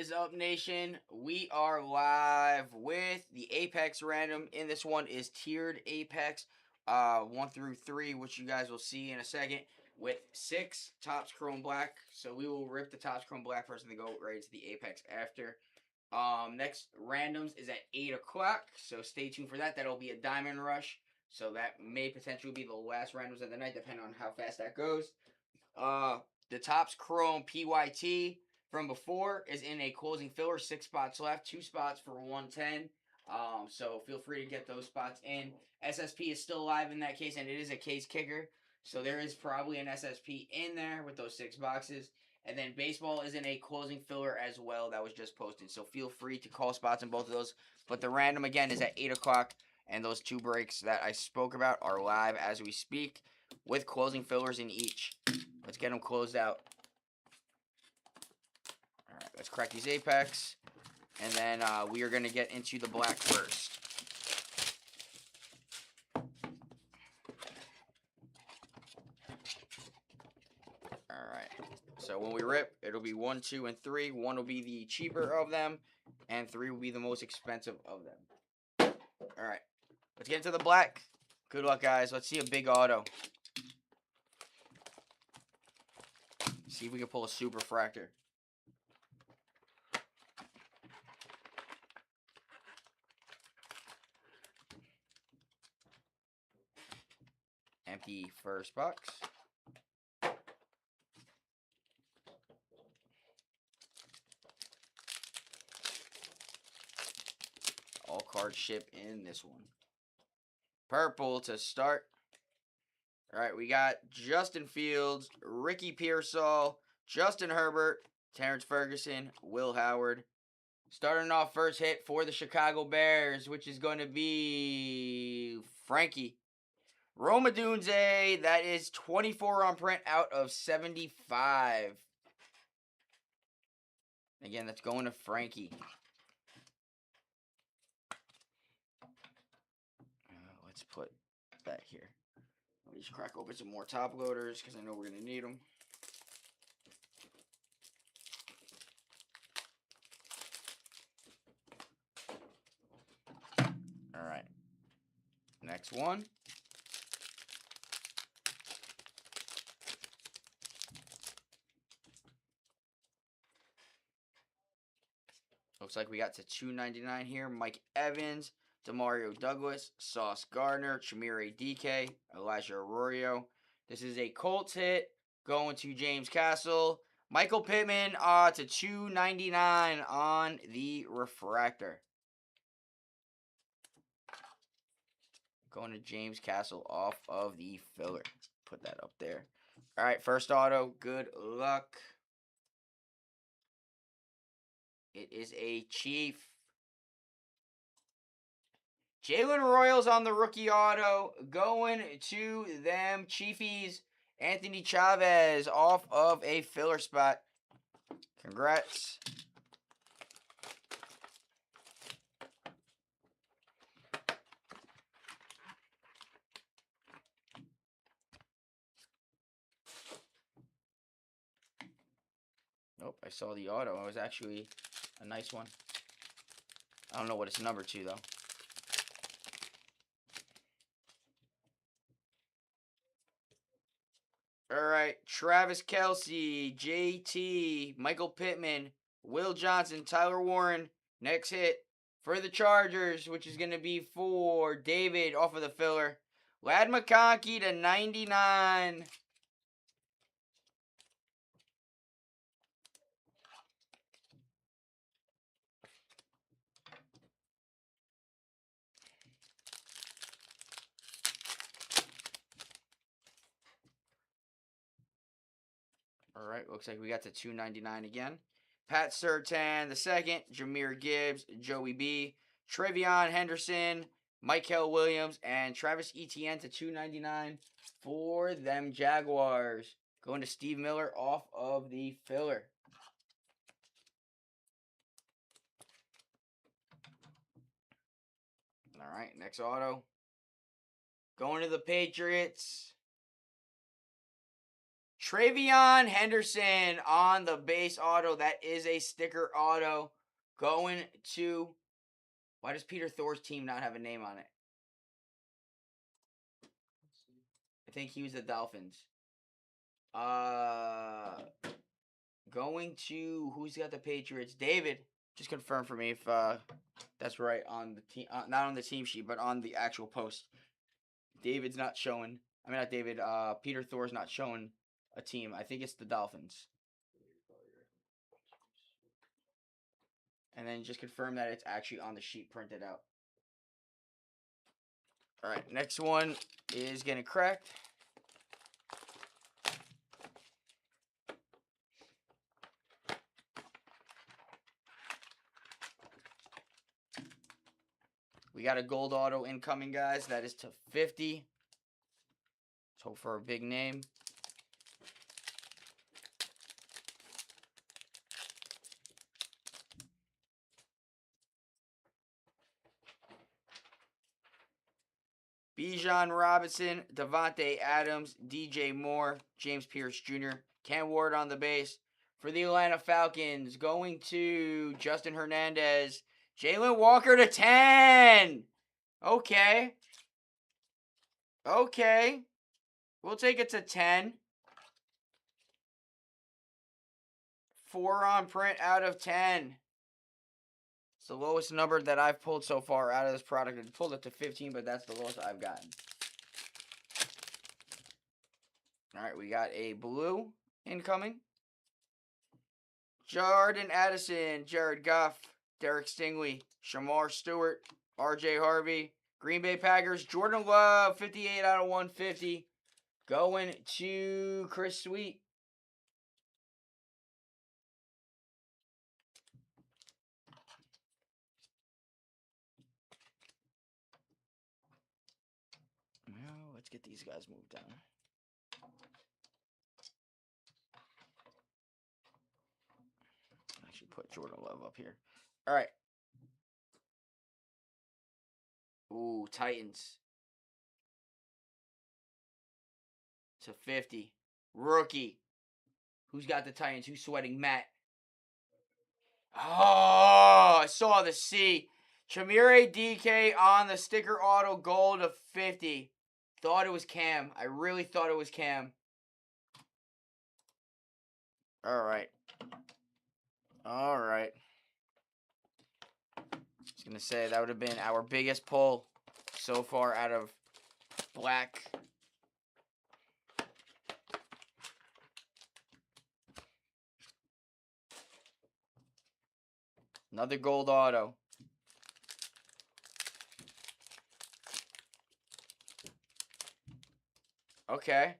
is up, nation? We are live with the Apex random. In this one is tiered Apex, 1 through 3, which you guys will see in a second, with 6 Topps Chrome Black. So we will rip the Topps Chrome Black first and then go right to the Apex after. Next randoms is at 8 o'clock, so stay tuned for that. That'll be a Diamond Rush, so that may potentially be the last randoms of the night, depending on how fast that goes. The Topps Chrome PYT from before is in a closing filler, 6 spots left, 2 spots for 110. So feel free to get those spots in. SSP is still alive in that case, and it is a case kicker, so there is probably an SSP in there with those 6 boxes. And then baseball is in a closing filler as well that was just posted, so feel free to call spots in both of those. But the random again is at 8 o'clock, and those 2 breaks that I spoke about are live as we speak with closing fillers in each. Let's get them closed out. All right, let's crack these Apex, and then we are going to get into the black first. All right, so when we rip, it'll be 1, 2, and 3. 1 will be the cheaper of them, and 3 will be the most expensive of them. All right, let's get into the black. Good luck, guys. Let's see a big auto. See if we can pull a super fractor. Empty first box. All cards ship in this one. Purple to start. All right, we got Justin Fields, Ricky Pearsall, Justin Herbert, Terrence Ferguson, Will Howard. Starting off first hit for the Chicago Bears, which is going to be Frankie. Rome Odunze, that is 24 on print out of 75. Again, that's going to Frankie. Let's put that here. Let me just crack open some more top loaders because I know we're going to need them. All right. Next one. Looks like we got to 299 here. Mike Evans, Demario Douglas, Sauce Gardner, Chimere DK, Elijah Arroyo. This is a Colts hit going to James Castle. Michael Pittman to 299 on the refractor. Going to James Castle off of the filler. Put that up there. All right, first auto. Good luck. It is a Chief. Jalen Royals on the rookie auto. Going to them Chiefies. Anthony Chavez off of a filler spot. Congrats. Nope, I saw the auto. It was actually a nice one. I don't know what it's numbered to, though. All right, Travis Kelce, JT, Michael Pittman, Will Johnson, Tyler Warren. Next hit for the Chargers, which is going to be for David off of the filler. Ladd McConkey to 99. All right, looks like we got to 299 again. Pat Surtain the second, Jahmyr Gibbs, Joey B, Trevion Henderson, Michael Williams, and Travis Etienne to 299 for them Jaguars. Going to Steve Miller off of the filler. All right, next auto. Going to the Patriots. Travion Henderson on the base auto. That is a sticker auto. Going to... Why does Peter Thor's team not have a name on it? I think he was the Dolphins. Going to... Who's got the Patriots? David. Just confirm for me if that's right on the team. Not on the team sheet, but on the actual post. David's not showing. I mean, not David. Peter Thor's not showing a team. I think it's the Dolphins. And then just confirm that it's actually on the sheet printed out. All right, next one is getting cracked. We got a gold auto incoming, guys. That is to 50. Let's hope for a big name. Bijan Robinson, Devontae Adams, DJ Moore, James Pierce Jr., Cam Ward on the base. For the Atlanta Falcons, going to Justin Hernandez, Jalen Walker to 10. Okay. Okay. We'll take it to 10. 4 on print out of 10. It's the lowest number that I've pulled so far out of this product. I pulled it to 15, but that's the lowest I've gotten. All right, we got a blue incoming. Jordan Addison, Jared Goff, Derek Stingley, Shamar Stewart, RJ Harvey, Green Bay Packers, Jordan Love, 58 out of 150. Going to Chris Sweet. Well, let's get these guys moved down. Actually put Jordan Love up here. All right. Ooh, Titans. To 50. Rookie. Who's got the Titans? Who's sweating? Matt. Oh, I saw the C. Chimere DK on the sticker auto gold of 50. Thought it was Cam. I really thought it was Cam. All right. All right. I was going to say that would have been our biggest pull so far out of black. Another gold auto. Okay.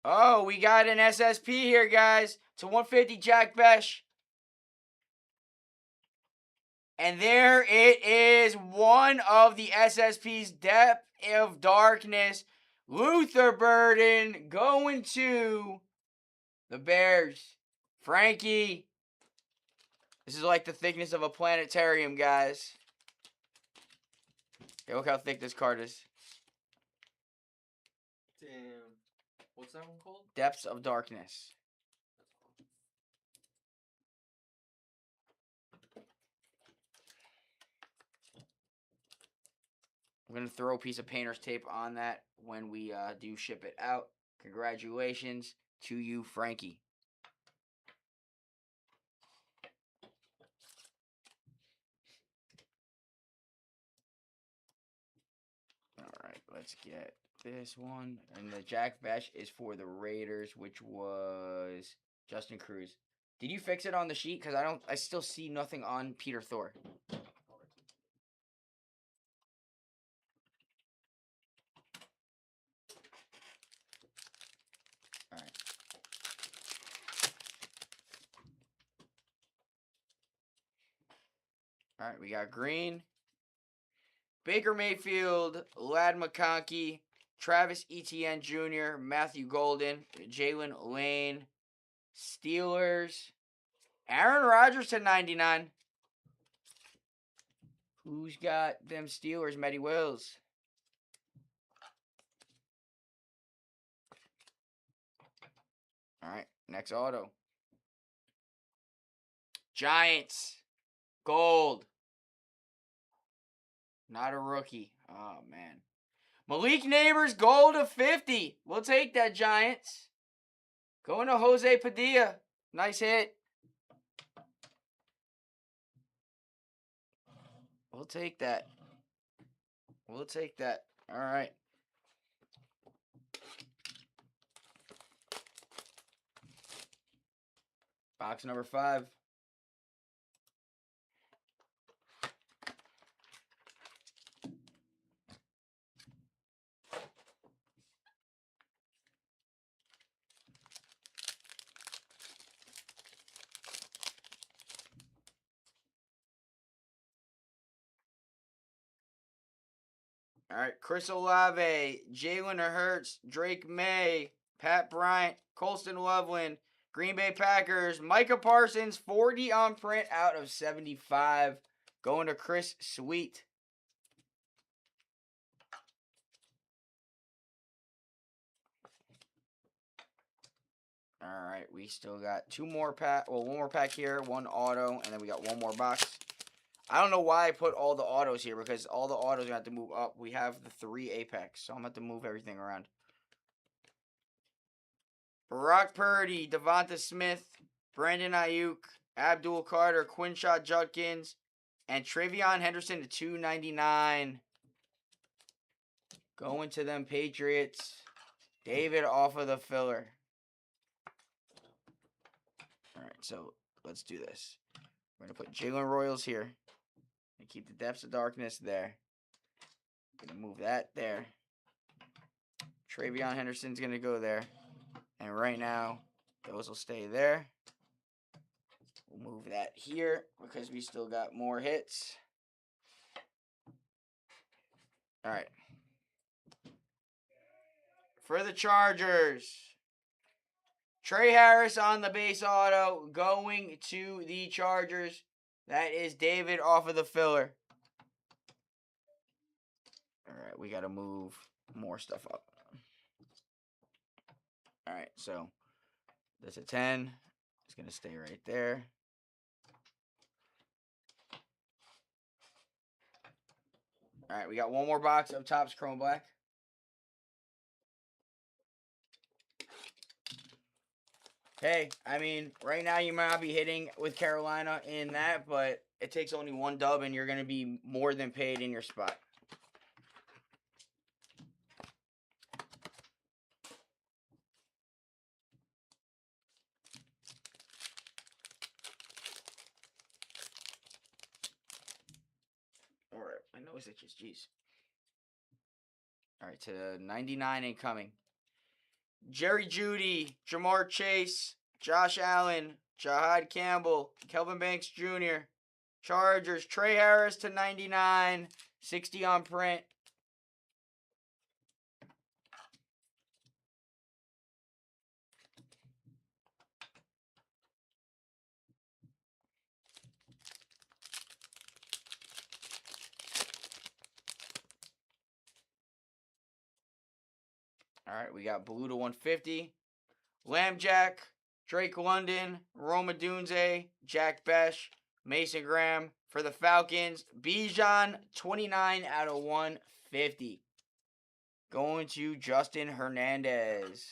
Oh, we got an SSP here, guys. To 150, Jack Besh. And there it is. One of the SSP's Depth of Darkness. Luther Burden going to the Bears. Frankie. This is like the thickness of a planetarium, guys. Okay, look how thick this card is. Damn. What's that one called? Depths of Darkness. I'm going to throw a piece of painter's tape on that when we do ship it out. Congratulations to you, Frankie. All right, let's get this one. And the Jack Besh is for the Raiders, which was Justin Cruz. Did you fix it on the sheet? Because I still see nothing on Peter Thor. All right. All right, we got green. Baker Mayfield, Ladd McConkey, Travis Etienne Jr., Matthew Golden, Jalen Lane, Steelers, Aaron Rodgers to 99. Who's got them Steelers, Matty Wills? All right, next auto. Giants. Gold. Not a rookie. Oh, man. Malik Neighbors, gold of 50. We'll take that, Giants. Going to Jose Padilla. Nice hit. We'll take that. We'll take that. All right. Box number 5. All right, Chris Olave, Jalen Hurts, Drake May, Pat Bryant, Colston Loveland, Green Bay Packers, Micah Parsons, 40 on print out of 75. Going to Chris Sweet. All right, we still got 2 more pack. Well, 1 more pack here, 1 auto, and then we got 1 more box. I don't know why I put all the autos here because all the autos are going to have to move up. We have the 3 Apex, so I'm going to have to move everything around. Brock Purdy, Devonta Smith, Brandon Ayuk, Abdul Carter, Quinshot Judkins, and Travion Henderson to 299. Going to them Patriots. David off of the filler. All right, so let's do this. We're going to put Jalen Royals here. And keep the Depths of Darkness there. Going to move that there. Travion Henderson's going to go there. And right now, those will stay there. We'll move that here because we still got more hits. All right. For the Chargers, Trey Harris on the base auto going to the Chargers. That is David off of the filler. All right, we got to move more stuff up. All right, so that's a 10. It's going to stay right there. All right, we got 1 more box of Topps Chrome Black. Hey, I mean, right now you might not be hitting with Carolina in that, but it takes only 1 dub and you're going to be more than paid in your spot. All right, my nose itches, jeez. All right, to 99 incoming. Jerry Jeudy, Jamar Chase, Josh Allen, Jahad Campbell, Kelvin Banks Jr., Chargers, Trey Harris to 99, 60 on print. All right, we got blue to 150. Lambjack, Drake London, Roma Dunze, Jack Besh, Mason Graham. For the Falcons, Bijan, 29 out of 150. Going to Justin Hernandez.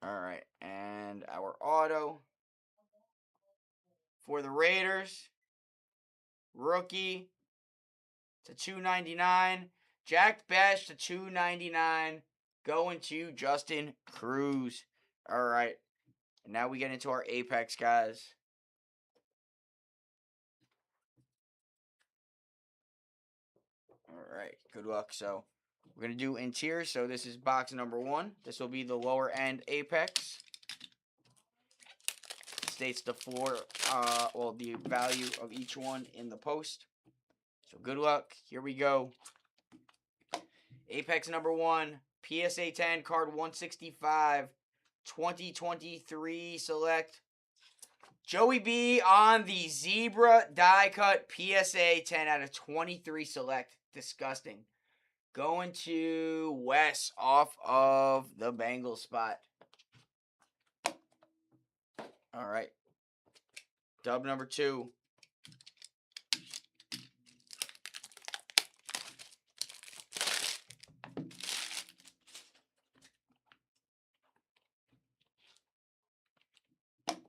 All right, and our auto for the Raiders, rookie to 299. Jack Besh to 299. Going to Justin Cruz. All right. And now we get into our Apex, guys. All right. Good luck. So we're going to do in tiers. So this is box number 1. This will be the lower end Apex. It states the floor, the value of each one in the post. So good luck. Here we go. Apex number 1, PSA 10, card 165, 2023 select. Joey B on the Zebra die cut PSA 10 out of 23 select. Disgusting. Going to Wes off of the Bengals spot. All right. Dub number 2.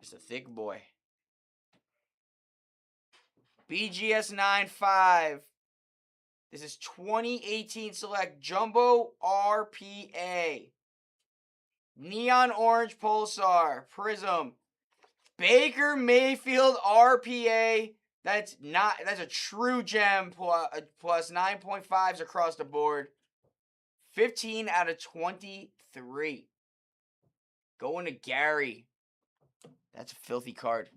It's a thick boy. BGS 9.5. This is 2018 Select Jumbo RPA. Neon Orange Pulsar. Prism. Baker Mayfield RPA. That's a true gem plus 9.5s across the board. 15 out of 23. Going to Gary. That's a filthy card.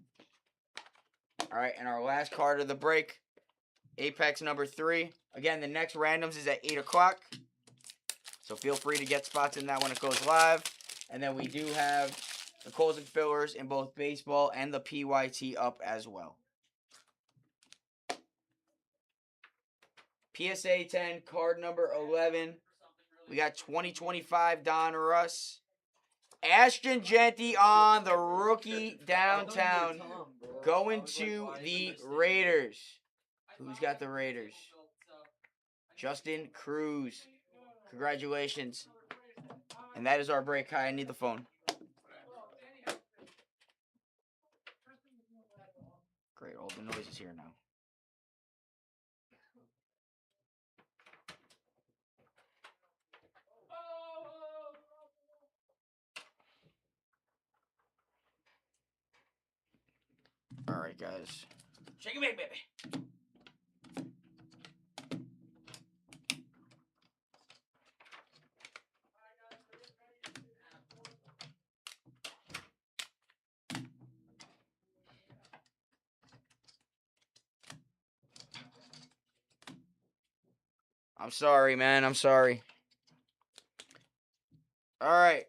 All right, and our last card of the break. Apex number 3. Again, the next randoms is at 8 o'clock. So feel free to get spots in that when it goes live. And then we do have the Coles and Fillers in both baseball and the PYT up as well. PSA 10, card number 11. We got 2025 Don Russ. Ashton Jeanty on the rookie downtown. Going to the Raiders. Who's got the Raiders? Justin Cruz. Congratulations. And that is our break. Hi, I need the phone. Great, all the noise is here now. All right, guys. Shake it, baby. I'm sorry, man. I'm sorry. All right.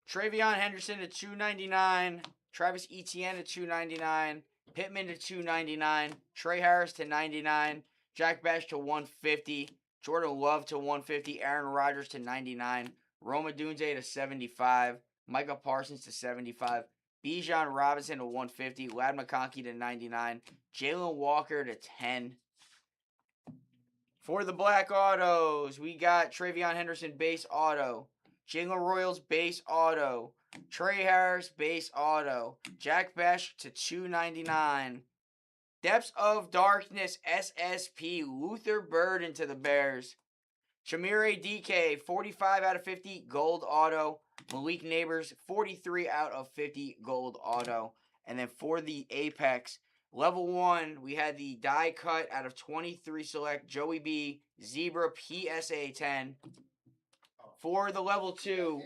Travion Henderson to 299. Travis Etienne to 299. Pittman to 299. Trey Harris to 99. Jack Bash to 150. Jordan Love to 150. Aaron Rodgers to 99. Roma Dunze to 75. Micah Parsons to 75. Bijan Robinson to 150. Lad McConkey to 99. Jalen Walker to 10. For the black autos, we got Travion Henderson base auto. Jalen Royals base auto. Trey Harris base auto. Jack Bash to 299. Depths of Darkness SSP. Luther Burden to the Bears. Shamire DK 45 out of 50 gold auto. Malik Neighbors 43 out of 50 gold auto. And then for the Apex, level 1, we had the die cut out of 23 select Joey B Zebra PSA 10. For the level 2,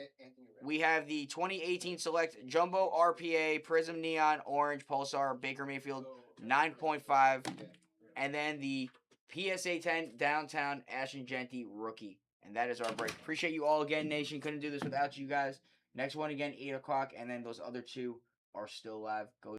we have the 2018 select Jumbo RPA Prism Neon Orange Pulsar Baker Mayfield 9.5. And then the PSA 10 Downtown Ashton Jeanty rookie. And that is our break. Appreciate you all again, Nation. Couldn't do this without you guys. Next one again, 8 o'clock. And then those other 2 are still live. Go.